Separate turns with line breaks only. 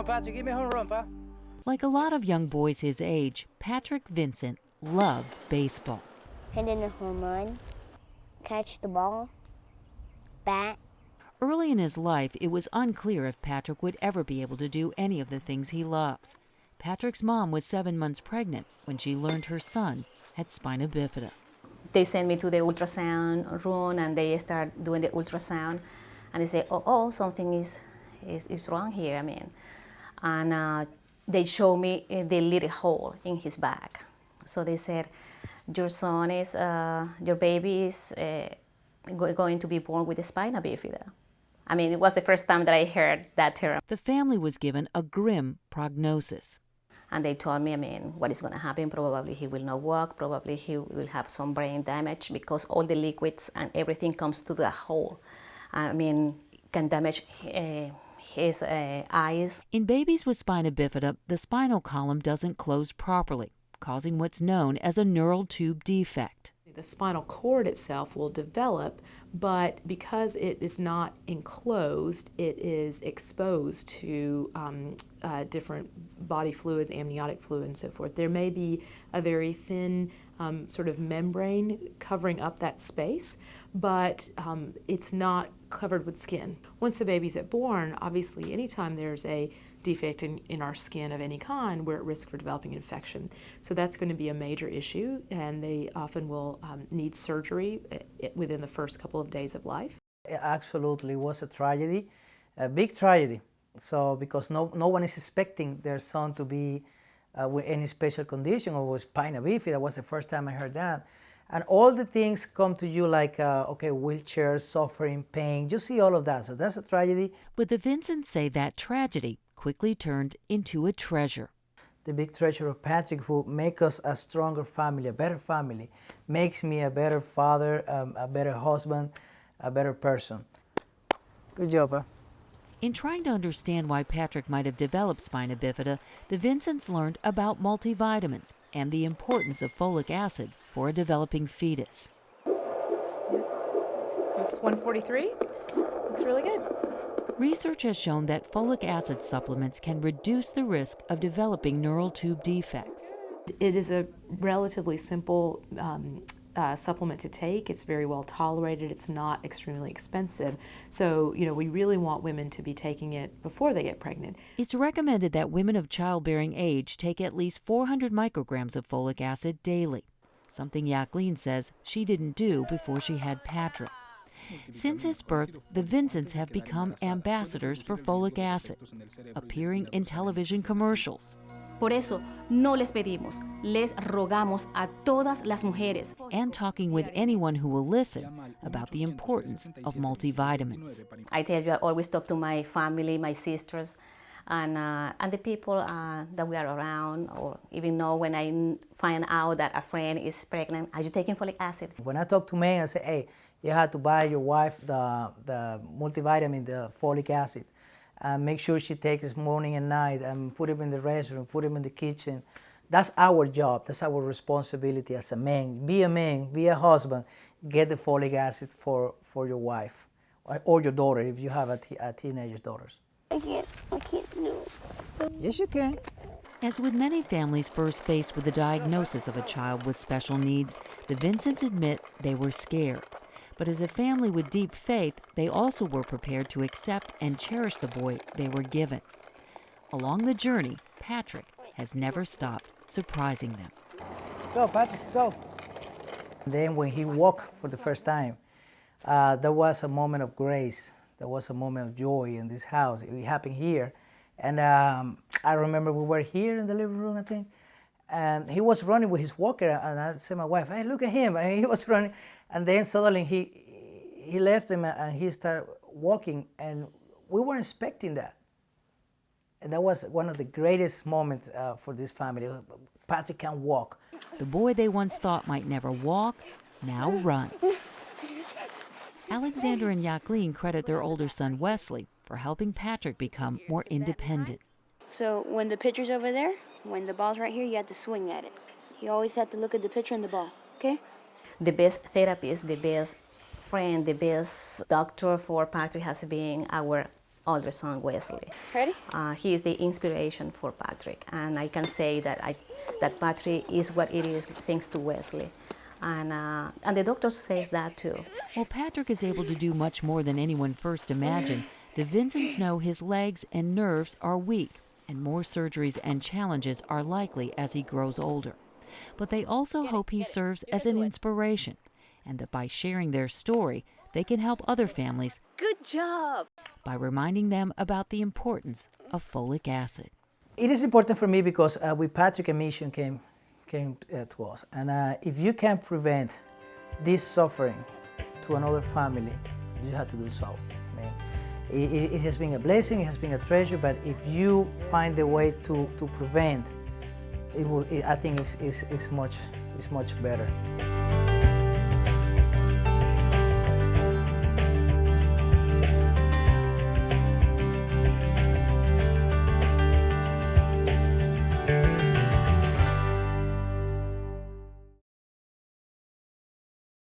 run, Patrick. Give me a home run, Pa.
Like a lot of young boys his age, Patrick Vincent loves baseball.
Hit in a home run, catch the ball, bat.
Early in his life, it was unclear if Patrick would ever be able to do any of the things he loves. Patrick's mom was 7 months pregnant when she learned her son had spina bifida.
They send me to the ultrasound room and they start doing the ultrasound and they say, oh, something is wrong here, And they show me the little hole in his back. So they said, your baby is going to be born with a spina bifida. It was the first time that I heard that term.
The family was given a grim prognosis.
And they told me, what is going to happen? Probably he will not walk. Probably he will have some brain damage because all the liquids and everything comes to the hole. Can damage his eyes.
In babies with spina bifida, the spinal column doesn't close properly, causing what's known as a neural tube defect.
The spinal cord itself will develop, but because it is not enclosed, it is exposed to different body fluids, amniotic fluid, and so forth. There may be a very thin sort of membrane covering up that space, but it's not covered with skin. Once the baby's born, obviously anytime there's a defect in our skin of any kind, we're at risk for developing infection. So that's going to be a major issue, and they often will need surgery within the first couple of days of life.
It absolutely was a tragedy, a big tragedy. So because no one is expecting their son to be with any special condition or with spina bifida. That was the first time I heard that. And all the things come to you like, wheelchair, suffering, pain. You see all of that. So that's a tragedy.
But the Vincents say that tragedy quickly turned into a treasure.
The big treasure of Patrick, who make us a stronger family, a better family, makes me a better father, a better husband, a better person. Good job, huh?
In trying to understand why Patrick might have developed spina bifida, the Vincents learned about multivitamins and the importance of folic acid for a developing fetus.
It's 143. Looks really good.
Research has shown that folic acid supplements can reduce the risk of developing neural tube defects.
It is a relatively simple supplement to take. It's very well tolerated. It's not extremely expensive. So, we really want women to be taking it before they get pregnant.
It's recommended that women of childbearing age take at least 400 micrograms of folic acid daily, something Jacqueline says she didn't do before she had Patrick. Since his birth, the Vincents have become ambassadors for folic acid, appearing in television commercials.
Por eso, no les pedimos, les rogamos a todas las mujeres.
And talking with anyone who will listen about the importance of multivitamins.
I tell you, I always talk to my family, my sisters, and the people that we are around, or even know when I find out that a friend is pregnant, are you taking folic acid?
When I talk to men, I say, hey, you have to buy your wife the multivitamin, the folic acid. Make sure she takes it morning and night, and put him in the restroom, put him in the kitchen. That's our job. That's our responsibility as a man. Be a husband. Get the folic acid for your wife or your daughter if you have a teenage daughters.
I can't do it.
Yes, you can.
As with many families first faced with the diagnosis of a child with special needs, the Vincents admit they were scared. But as a family with deep faith, they also were prepared to accept and cherish the boy they were given. Along the journey, Patrick has never stopped surprising them.
Go, Patrick, go. Then when he walked for the first time, there was a moment of grace. There was a moment of joy in this house. It happened here. And I remember we were here in the living room, I think, and he was running with his walker, and I said to my wife, hey, look at him. And he was running, and then suddenly he left him and he started walking, and we weren't expecting that. And that was one of the greatest moments for this family. Patrick can walk.
The boy they once thought might never walk now runs. Alexander and Jacqueline credit their older son Wesley for helping Patrick become more independent.
So when the pitcher's over there, when the ball's right here, you have to swing at it. You always have to look at the pitcher and the ball, okay?
The best therapist, the best friend, the best doctor for Patrick has been our older son, Wesley.
Ready?
He is the inspiration for Patrick, and I can say that that Patrick is what it is thanks to Wesley. And the doctor says that too.
While Patrick is able to do much more than anyone first imagined, the Vincents know his legs and nerves are weak, and more surgeries and challenges are likely as he grows older. But they also hope he serves as an inspiration, and that by sharing their story, they can help other families.
Good job.
By reminding them about the importance of folic acid.
It is important for me because with Patrick, a mission came to us. And if you can prevent this suffering to another family, you have to do so. I mean, it has been a blessing, it has been a treasure, but if you find a way to prevent, I think it's much better.